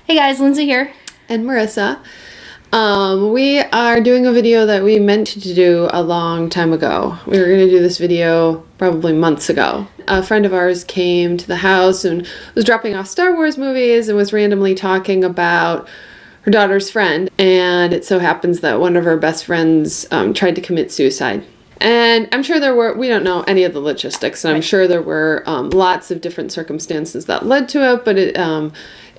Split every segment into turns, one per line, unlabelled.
Hey guys, Lindsay here.
And Marissa. We are doing a video that we meant to do a long time ago. We were going to do this video probably months ago. A friend of ours came to the house and was dropping off Star Wars movies and was randomly talking about her daughter's friend. And it so happens that one of her best friends tried to commit suicide. And I'm sure we don't know any of the logistics, and I'm sure there were lots of different circumstances that led to it, but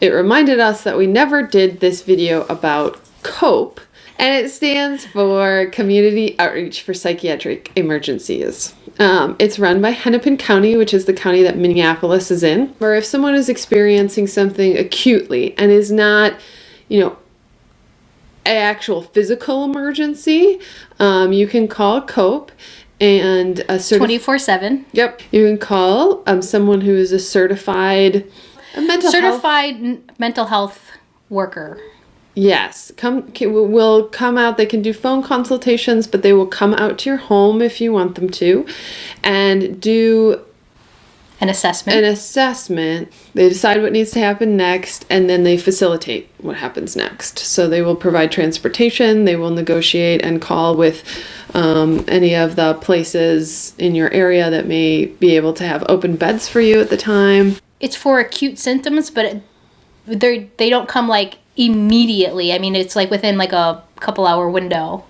it reminded us that we never did this video about COPE, and it stands for Community Outreach for Psychiatric Emergencies. It's run by Hennepin County, which is the county that Minneapolis is in. Or if someone is experiencing something acutely and is not, an actual physical emergency, you can call COPE and
24/7.
Yep. You can call someone who is a certified
mental health worker.
Yes. Will come out. They can do phone consultations, but they will come out to your home if you want them to and do
An assessment.
They decide what needs to happen next, and then they facilitate what happens next. So they will provide transportation, they will negotiate and call with any of the places in your area that may be able to have open beds for you at the time.
It's for acute symptoms, but they don't come like immediately. I mean, it's like within like a couple hour window.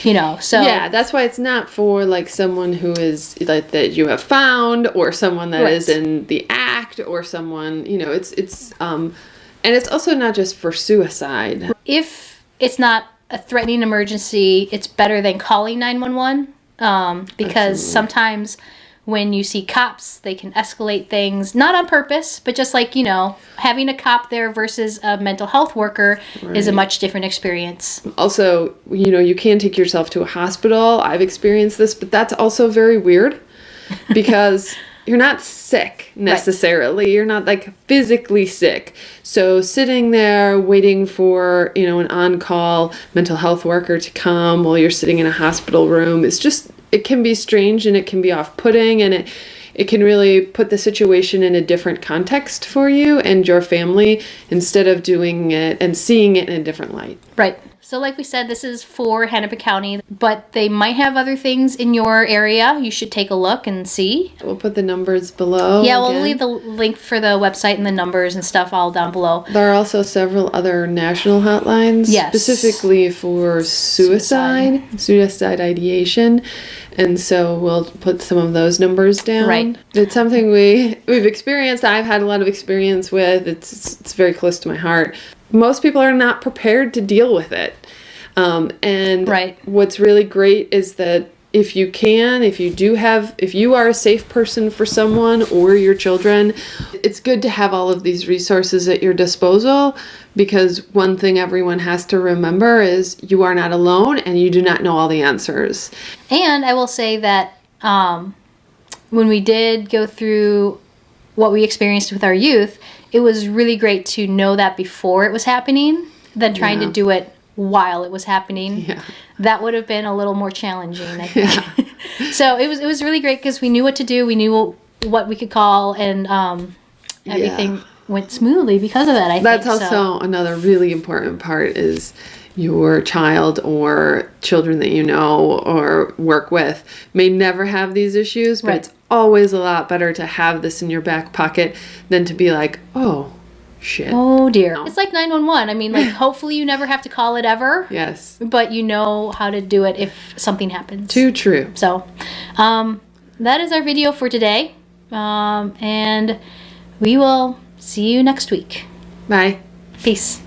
So
yeah, that's why it's not for like someone who is like that you have found, or someone that is in the act, or someone it's and it's also not just for suicide.
If it's not a threatening emergency, it's better than calling 911 because
Absolutely.
Sometimes when you see cops, they can escalate things, not on purpose, but just like, having a cop there versus a mental health worker is a much different experience. Also,
you can take yourself to a hospital. I've experienced this, but that's also very weird because you're not sick necessarily. Right. You're not like physically sick. So sitting there waiting for, an on-call mental health worker to come while you're sitting in a hospital room is just, it can be strange and it can be off-putting, and it can really put the situation in a different context for you and your family instead of doing it and seeing it in a different light.
Right. So like we said, this is for Hennepin County, but they might have other things in your area. You should take a look and see.
We'll put the numbers below.
Yeah, we'll leave the link for the website and the numbers and stuff all down below.
There are also several other national hotlines specifically for suicide ideation. And so we'll put some of those numbers down.
Right.
It's something we've experienced. I've had a lot of experience with. It's very close to my heart. Most people are not prepared to deal with it. And what's really great is that if you are a safe person for someone or your children, it's good to have all of these resources at your disposal, because one thing everyone has to remember is you are not alone and you do not know all the answers.
And I will say that when we did go through what we experienced with our youth, it was really great to know that before it was happening than trying to do it while it was happening. Yeah. That would have been a little more challenging, I think. Yeah. So it was really great because we knew what to do, we knew what we could call, and everything went smoothly because of that, I think.
That's also another really important part is your child or children that you know or work with may never have these issues, but it's always a lot better to have this in your back pocket than to be like, oh, shit.
Oh, dear. It's like 911. I mean, like, hopefully you never have to call it ever.
Yes.
But you know how to do it if something happens.
Too true.
So, that is our video for today. And we will see you next week.
Bye.
Peace.